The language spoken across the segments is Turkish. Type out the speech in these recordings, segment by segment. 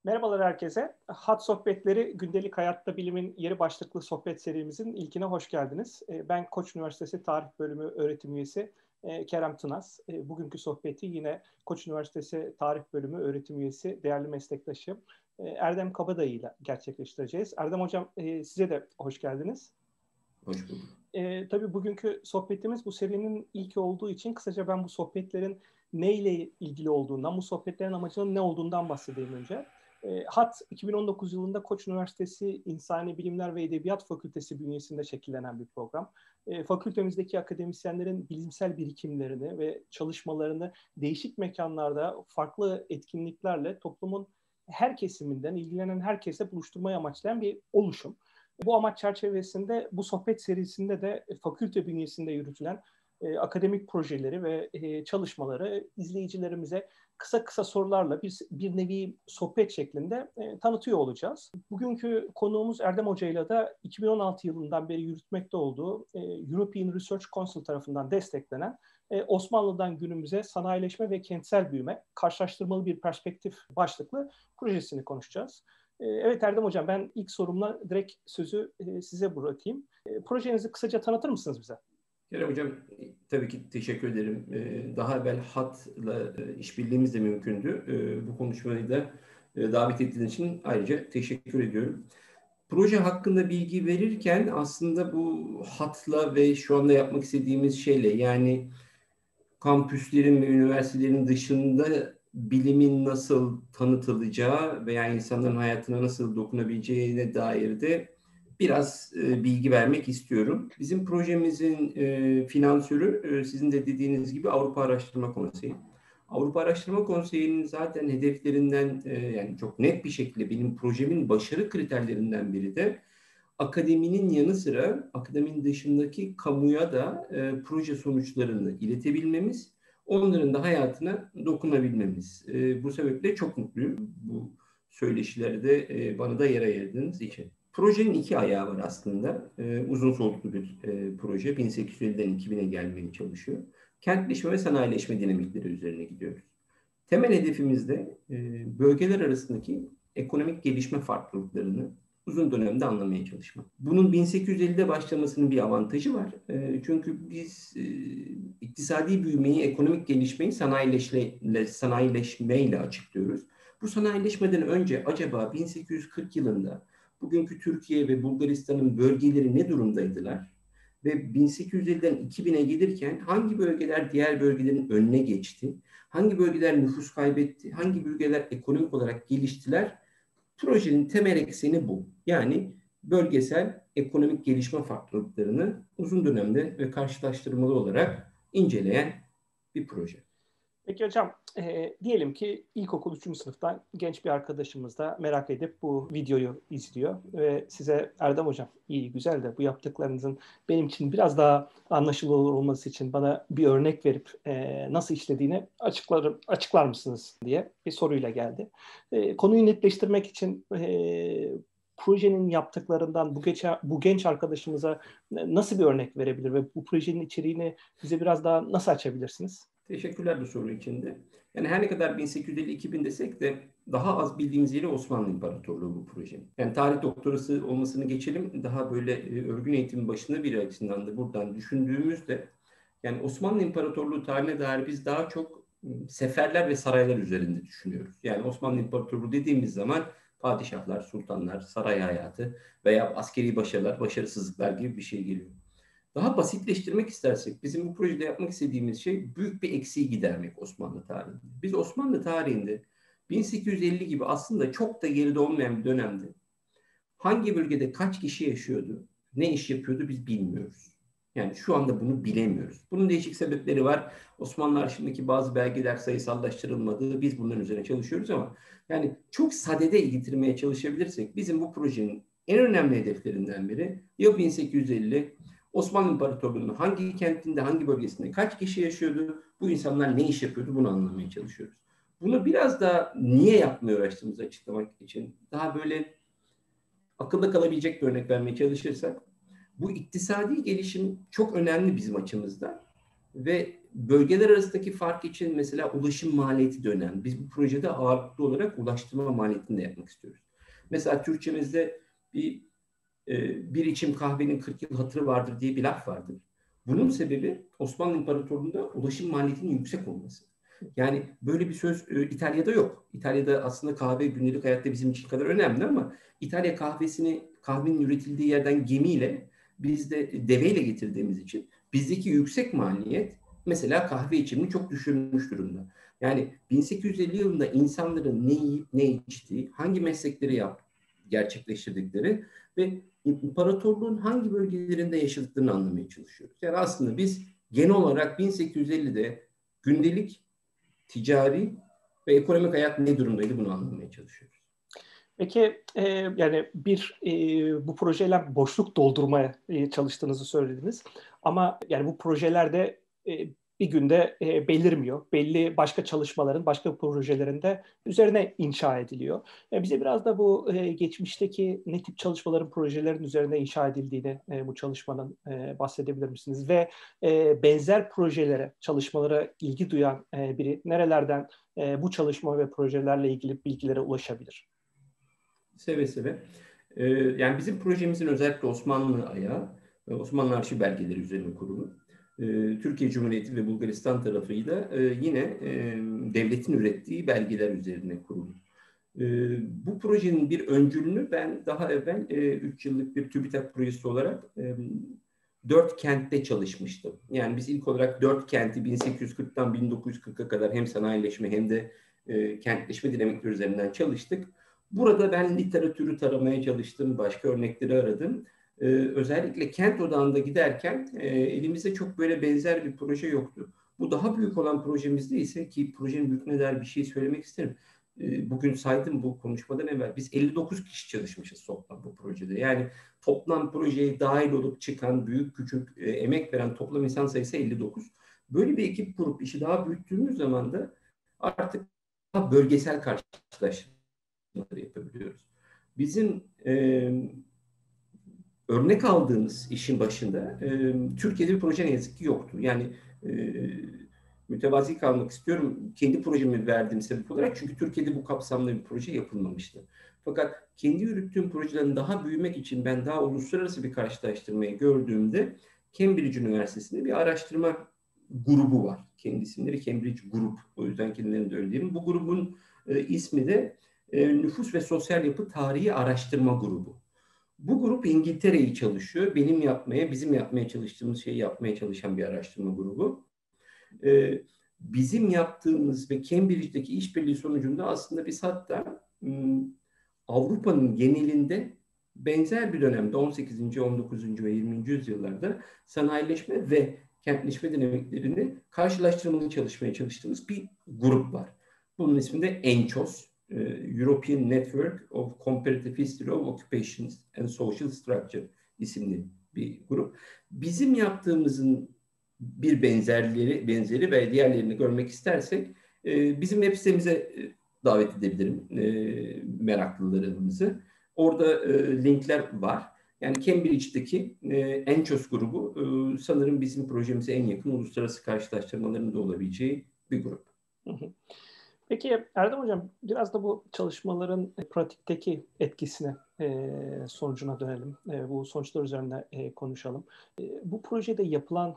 Merhabalar herkese. Hat Sohbetleri Gündelik Hayatta Bilimin Yeri başlıklı sohbet serimizin ilkine hoş geldiniz. Ben Koç Üniversitesi Tarih Bölümü öğretim üyesi Kerem Tınaz. Bugünkü sohbeti yine Koç Üniversitesi Tarih Bölümü öğretim üyesi değerli meslektaşım Erdem Kabadayı ile gerçekleştireceğiz. Erdem Hocam size de hoş geldiniz. Hoş bulduk. Tabii bugünkü sohbetimiz bu serinin ilki olduğu için kısaca ben bu sohbetlerin neyle ilgili olduğundan, bu sohbetlerin amacının ne olduğundan bahsedeyim önce. HAT 2019 yılında Koç Üniversitesi İnsani Bilimler ve Edebiyat Fakültesi bünyesinde şekillenen bir program. Fakültemizdeki akademisyenlerin bilimsel birikimlerini ve çalışmalarını değişik mekanlarda farklı etkinliklerle toplumun her kesiminden ilgilenen herkese buluşturmayı amaçlayan bir oluşum. Bu amaç çerçevesinde bu sohbet serisinde de fakülte bünyesinde yürütülen akademik projeleri ve çalışmaları izleyicilerimize kısa kısa sorularla bir nevi sohbet şeklinde tanıtıyor olacağız. Bugünkü konuğumuz Erdem Hoca ile de 2016 yılından beri yürütmekte olduğu European Research Council tarafından desteklenen Osmanlı'dan günümüze sanayileşme ve kentsel büyüme karşılaştırmalı bir perspektif başlıklı projesini konuşacağız. Evet Erdem Hocam, ben ilk sorumla direkt sözü size bırakayım. Projenizi kısaca tanıtır mısınız bize? Kerem Hocam, tabii ki teşekkür ederim. Daha evvel HAT'la işbirliğimiz de mümkündü. Bu konuşmayı da davet ettiğiniz için ayrıca teşekkür ediyorum. Proje hakkında bilgi verirken aslında bu HAT'la ve şu anda yapmak istediğimiz şeyle, yani kampüslerin ve üniversitelerin dışında bilimin nasıl tanıtılacağı veya insanların hayatına nasıl dokunabileceğine dair de biraz bilgi vermek istiyorum. Bizim projemizin finansörü sizin de dediğiniz gibi Avrupa Araştırma Konseyi. Avrupa Araştırma Konseyi'nin zaten hedeflerinden yani çok net bir şekilde benim projemin başarı kriterlerinden biri de akademinin yanı sıra akademinin dışındaki kamuya da proje sonuçlarını iletebilmemiz, onların da hayatına dokunabilmemiz. Bu sebeple çok mutluyum bu söyleşilerde bana da yer ayırdığınız için. Projenin iki ayağı var aslında. Uzun soluklu bir proje. 1850'den 2000'e gelmeye çalışıyor. Kentleşme ve sanayileşme dinamikleri üzerine gidiyoruz. Temel hedefimiz de bölgeler arasındaki ekonomik gelişme farklılıklarını uzun dönemde anlamaya çalışmak. Bunun 1850'de başlamasının bir avantajı var. Çünkü biz iktisadi büyümeyi, ekonomik gelişmeyi sanayileşmeyle açıklıyoruz. Bu sanayileşmeden önce acaba 1840 yılında bugünkü Türkiye ve Bulgaristan'ın bölgeleri ne durumdaydılar? Ve 1850'den 2000'e gelirken hangi bölgeler diğer bölgelerin önüne geçti? Hangi bölgeler nüfus kaybetti? Hangi bölgeler ekonomik olarak geliştiler? Projenin temel ekseni bu. Yani bölgesel ekonomik gelişme farklılıklarını uzun dönemde ve karşılaştırmalı olarak inceleyen bir proje. Peki hocam, diyelim ki ilkokul 3. sınıftan genç bir arkadaşımız da merak edip bu videoyu izliyor ve size Erdem Hocam iyi güzel de bu yaptıklarınızın benim için biraz daha anlaşılır olması için bana bir örnek verip nasıl işlediğini açıklar mısınız diye bir soruyla geldi. Konuyu netleştirmek için projenin yaptıklarından bu genç arkadaşımıza nasıl bir örnek verebilir ve bu projenin içeriğini bize biraz daha nasıl açabilirsiniz? Teşekkürler bu soru için de. Yani her ne kadar 1850-2000 desek de daha az bildiğimiz yeri Osmanlı İmparatorluğu bu projenin. Yani tarih doktorası olmasını geçelim, daha böyle örgün eğitimin başında biri açısından da buradan düşündüğümüzde yani Osmanlı İmparatorluğu tarihine dair biz daha çok seferler ve saraylar üzerinde düşünüyoruz. Yani Osmanlı İmparatorluğu dediğimiz zaman padişahlar, sultanlar, saray hayatı veya askeri başarılar, başarısızlıklar gibi bir şey geliyor. Daha basitleştirmek istersek bizim bu projede yapmak istediğimiz şey büyük bir eksiği gidermek Osmanlı tarihinde. Biz Osmanlı tarihinde 1850 gibi aslında çok da geride olmayan bir dönemde hangi bölgede kaç kişi yaşıyordu, ne iş yapıyordu biz bilmiyoruz. Yani şu anda bunu bilemiyoruz. Bunun değişik sebepleri var. Osmanlı arşivindeki bazı belgeler sayısallaştırılmadı. Biz bunların üzerine çalışıyoruz ama yani çok sadede getirmeye çalışabilirsek bizim bu projenin en önemli hedeflerinden biri ya 1850 Osmanlı İmparatorluğu'nun hangi kentinde, hangi bölgesinde kaç kişi yaşıyordu, bu insanlar ne iş yapıyordu bunu anlamaya çalışıyoruz. Bunu biraz daha niye yapmaya uğraştığımızı açıklamak için daha böyle akılda kalabilecek bir örnek vermeye çalışırsak, bu iktisadi gelişim çok önemli bizim açımızda. Ve bölgeler arasındaki fark için mesela ulaşım maliyeti de önemli. Biz bu projede ağırlıklı olarak ulaştırma maliyetini de yapmak istiyoruz. Mesela Türkçemizde bir içim kahvenin 40 yıl hatırı vardır diye bir laf vardır. Bunun sebebi Osmanlı İmparatorluğu'nda ulaşım maliyetinin yüksek olması. Yani böyle bir söz İtalya'da yok. İtalya'da aslında kahve günlük hayatta bizim için kadar önemli ama İtalya kahvenin üretildiği yerden gemiyle, biz de deveyle getirdiğimiz için bizdeki yüksek maliyet mesela kahve içimini çok düşürmüş durumda. Yani 1850 yılında insanların ne yiyip ne içtiği, hangi meslekleri gerçekleştirdikleri ve imparatorluğun hangi bölgelerinde yaşadıklarını anlamaya çalışıyoruz. Yani aslında biz genel olarak 1850'de gündelik, ticari ve ekonomik hayat ne durumdaydı bunu anlamaya çalışıyoruz. Peki yani bu projeyle boşluk doldurmaya çalıştığınızı söylediniz. Ama yani bu projelerde bir günde belirmiyor. Belli başka çalışmaların, başka projelerin de üzerine inşa ediliyor. Bize biraz da bu geçmişteki ne tip çalışmaların, projelerin üzerine inşa edildiğini, bu çalışmanın bahsedebilir misiniz? Ve benzer projelere, çalışmalara ilgi duyan biri nerelerden bu çalışma ve projelerle ilgili bilgilere ulaşabilir? Seve seve. Yani bizim projemizin özellikle Osmanlı ayağı ve Osmanlı arşiv belgeleri üzerine kurulu. Türkiye Cumhuriyeti ve Bulgaristan tarafıyla yine devletin ürettiği belgeler üzerine kurulu. Bu projenin bir öncülünü ben daha evvel 3 yıllık bir TÜBİTAK projesi olarak 4 kentte çalışmıştım. Yani biz ilk olarak 4 kenti 1840'tan 1940'a kadar hem sanayileşme hem de kentleşme dinamikleri üzerinden çalıştık. Burada ben literatürü taramaya çalıştım, başka örnekleri aradım. Özellikle kent odağında giderken elimizde çok böyle benzer bir proje yoktu. Bu daha büyük olan projemizde ise, ki projenin büyüklüğüne dair bir şey söylemek isterim. Bugün saydım bu konuşmadan evvel. Biz 59 kişi çalışmışız toplam bu projede. Yani toplam projeye dahil olup çıkan, büyük küçük emek veren toplam insan sayısı 59. Böyle bir ekip kurup işi daha büyüttüğümüz zaman da artık daha bölgesel karşılaşmaları yapabiliyoruz. Bizim örnek aldığımız işin başında Türkiye'de bir proje ne yazık ki yoktu. Yani e, mütevazi kalmak istiyorum. Kendi projemi verdiğim sebep olarak, çünkü Türkiye'de bu kapsamda bir proje yapılmamıştı. Fakat kendi yürüttüğüm projelerin daha büyümek için ben daha uluslararası bir karşılaştırmayı gördüğümde Cambridge Üniversitesi'nde bir araştırma grubu var. Kendi isimleri Cambridge Grup. O yüzden kendilerini de öyle diyelim. Bu grubun ismi de Nüfus ve Sosyal Yapı Tarihi Araştırma Grubu. Bu grup İngiltere'yi çalışıyor. Bizim yapmaya çalıştığımız şeyi yapmaya çalışan bir araştırma grubu. Bizim yaptığımız ve Cambridge'deki işbirliği sonucunda aslında biz hatta Avrupa'nın genelinde benzer bir dönemde 18. 19. ve 20. yüzyıllarda sanayileşme ve kentleşme dinamiklerini karşılaştırmalı çalışmaya çalıştığımız bir grup var. Bunun ismi de ENCOS. European Network of Comparative History of Occupations and Social Structure isimli bir grup. Bizim yaptığımızın bir benzeri ve diğerlerini görmek istersek bizim web sitemize davet edebilirim meraklılarımızı. Orada linkler var. Yani Cambridge'deki ENCOS grubu sanırım bizim projemize en yakın uluslararası karşılaştırmaların da olabileceği bir grup. Hı hı. Peki Erdem Hocam, biraz da bu çalışmaların pratikteki etkisine, sonucuna dönelim. Bu sonuçlar üzerine konuşalım. Bu projede yapılan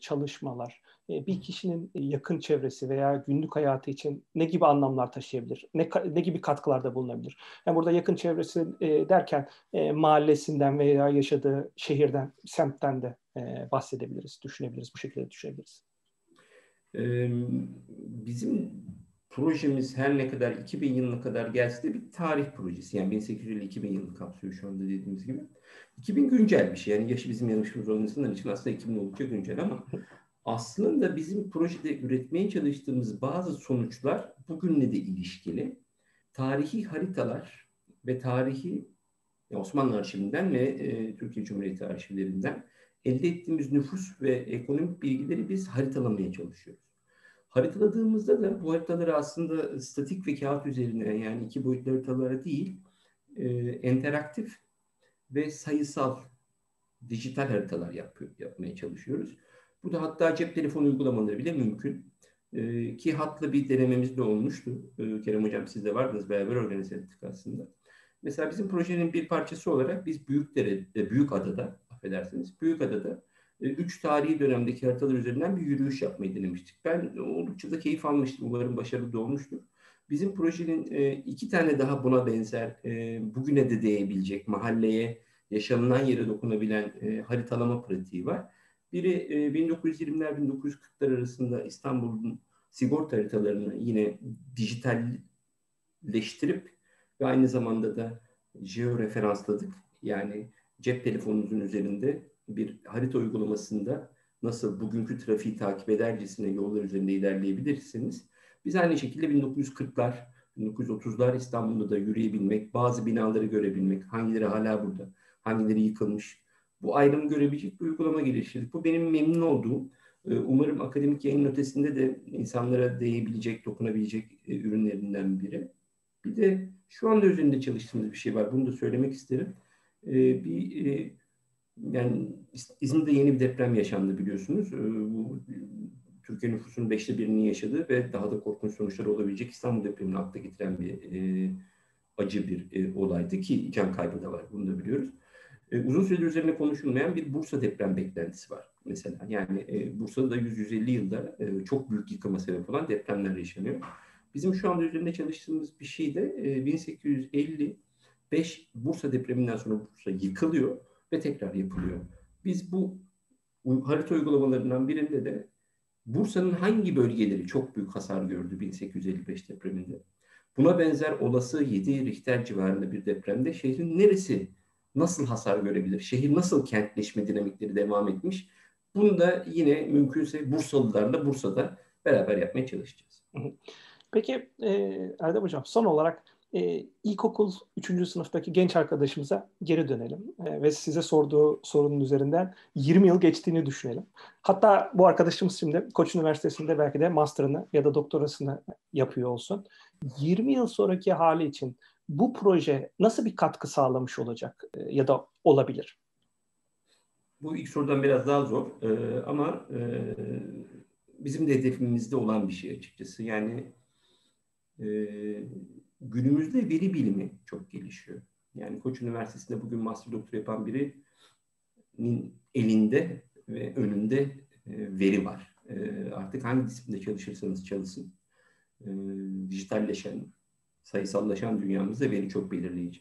çalışmalar bir kişinin yakın çevresi veya günlük hayatı için ne gibi anlamlar taşıyabilir? Ne gibi katkılarda bulunabilir? Yani burada yakın çevresi derken mahallesinden veya yaşadığı şehirden, semtten de bahsedebiliriz, düşünebiliriz, bu şekilde düşünebiliriz. Bizim projemiz her ne kadar 2000 yılına kadar gelse de bir tarih projesi. Yani 1850-2000 yılını kapsıyor şu anda dediğimiz gibi. 2000 güncel bir şey. Yani yaşı bizim yaşımız olan insanlar için aslında 2000 oldukça güncel ama aslında bizim projede üretmeye çalıştığımız bazı sonuçlar bugünle de ilişkili. Tarihi haritalar ve Osmanlı arşivinden ve Türkiye Cumhuriyeti arşivlerinden elde ettiğimiz nüfus ve ekonomik bilgileri biz haritalamaya çalışıyoruz. Haritaladığımızda da bu haritaları aslında statik ve kağıt üzerine, yani iki boyutlu haritalara değil, interaktif ve sayısal, dijital haritalar yapmaya çalışıyoruz. Bu da hatta cep telefonu uygulamaları bile mümkün. Ki hatla bir denememiz de olmuştu. Kerem Hocam siz de vardınız, beraber organize ettik aslında. Mesela bizim projenin bir parçası olarak biz Büyükada'da, affedersiniz, Büyükada'da 3 tarihi dönemdeki haritalar üzerinden bir yürüyüş yapmayı denemiştik. Ben oldukça da keyif almıştım. Umarım başarılı da olmuştur. Bizim projenin 2 tane daha buna benzer, bugüne de değebilecek, mahalleye, yaşanılan yere dokunabilen haritalama pratiği var. Biri 1920'ler 1940'lar arasında İstanbul'un sigorta haritalarını yine dijitalleştirip ve aynı zamanda da jeoreferansladık. Yani cep telefonunuzun üzerinde bir harita uygulamasında nasıl bugünkü trafiği takip edercesine yollar üzerinde ilerleyebilirsiniz. Biz aynı şekilde 1940'lar, 1930'lar İstanbul'da da yürüyebilmek, bazı binaları görebilmek, hangileri hala burada, hangileri yıkılmış, bu ayrımı görebilecek bir uygulama geliştirdik. Bu benim memnun olduğum, umarım akademik yayın ötesinde de insanlara değebilecek, dokunabilecek ürünlerinden biri. Bir de şu anda üzerinde çalıştığımız bir şey var. Bunu da söylemek isterim. Yani İzmir'de yeni bir deprem yaşandı biliyorsunuz. Bu Türkiye nüfusunun 1/5'ini yaşadığı ve daha da korkunç sonuçlar olabilecek İstanbul depremini akla getiren bir acı bir olaydı ki can kaybı da var. Bunu da biliyoruz. Uzun süredir üzerine konuşulmayan bir Bursa deprem beklentisi var mesela. Yani Bursa'da da 100-150 yılda çok büyük yıkıma sebep olan depremler yaşanıyor. Bizim şu anda üzerinde çalıştığımız bir şey de 1855 Bursa depreminden sonra Bursa yıkılıyor ve tekrar yapılıyor. Biz bu harita uygulamalarından birinde de Bursa'nın hangi bölgeleri çok büyük hasar gördü 1855 depreminde? Buna benzer olası 7 Richter civarında bir depremde şehrin neresi nasıl hasar görebilir? Şehir nasıl kentleşme dinamikleri devam etmiş? Bunu da yine mümkünse Bursalılarla Bursa'da beraber yapmaya çalışacağız. Peki Erdem Hocam, son olarak ilkokul 3. sınıftaki genç arkadaşımıza geri dönelim ve size sorduğu sorunun üzerinden 20 yıl geçtiğini düşünelim. Hatta bu arkadaşımız şimdi Koç Üniversitesi'nde belki de master'ını ya da doktorasını yapıyor olsun. 20 yıl sonraki hali için bu proje nasıl bir katkı sağlamış olacak ya da olabilir? Bu ilk sorudan biraz daha zor ama bizim de hedefimizde olan bir şey açıkçası. Yani günümüzde veri bilimi çok gelişiyor. Yani Koç Üniversitesi'nde bugün master doktora yapan birinin elinde ve önünde veri var. Artık hangi disiplinde çalışırsanız çalışın, dijitalleşen, sayısallaşan dünyamızda veri çok belirleyici.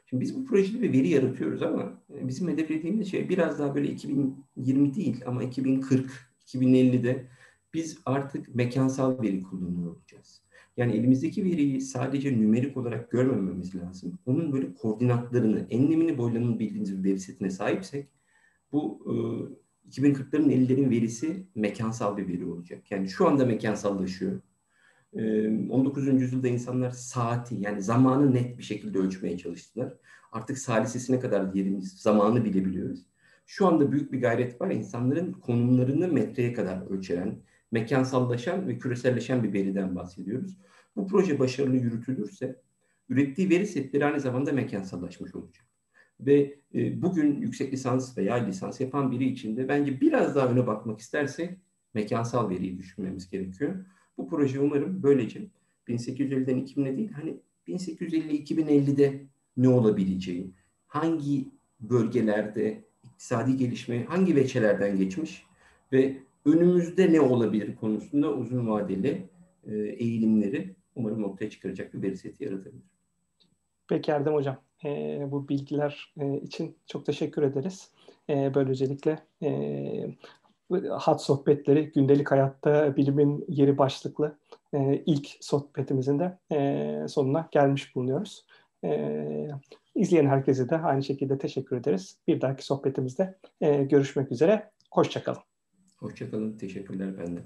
Şimdi biz bu projede bir veri yaratıyoruz ama bizim hedeflediğimiz şey biraz daha böyle 2020 değil ama 2040, 2050'de biz artık mekansal veri kullanıyor olacağız. Yani elimizdeki veriyi sadece nümerik olarak görmememiz lazım. Onun böyle koordinatlarını, enlemini, boylamını bildiğimiz bir veri setine sahipsek bu 2040'ların 50'lerin verisi mekansal bir veri olacak. Yani şu anda mekansallaşıyor. 19. yüzyılda insanlar saati yani zamanı net bir şekilde ölçmeye çalıştılar. Artık salisesine kadar diyelim zamanı bilebiliyoruz. Şu anda büyük bir gayret var. İnsanların konumlarını metreye kadar ölçen, mekansallaşan ve küreselleşen bir veriden bahsediyoruz. Bu proje başarılı yürütülürse ürettiği veri setleri aynı zamanda mekansallaşmış olacak. Ve bugün yüksek lisans veya lisans yapan biri için de bence biraz daha öne bakmak istersek mekansal veriyi düşünmemiz gerekiyor. Bu proje umarım böylece 1850'den 2000'e değil, hani 1850-2050'de ne olabileceği, hangi bölgelerde iktisadi gelişme, hangi veçelerden geçmiş ve önümüzde ne olabilir konusunda uzun vadeli eğilimleri umarım ortaya çıkaracak bir veri seti yaratabilir. Peki Erdem Hocam, bu bilgiler için çok teşekkür ederiz. Böylelikle Hat Sohbetleri Gündelik Hayatta Bilimin Yeri başlıklı ilk sohbetimizin de sonuna gelmiş bulunuyoruz. İzleyen herkese de aynı şekilde teşekkür ederiz. Bir dahaki sohbetimizde görüşmek üzere. Hoşça kalın. Hoşça kalın. Teşekkürler benden.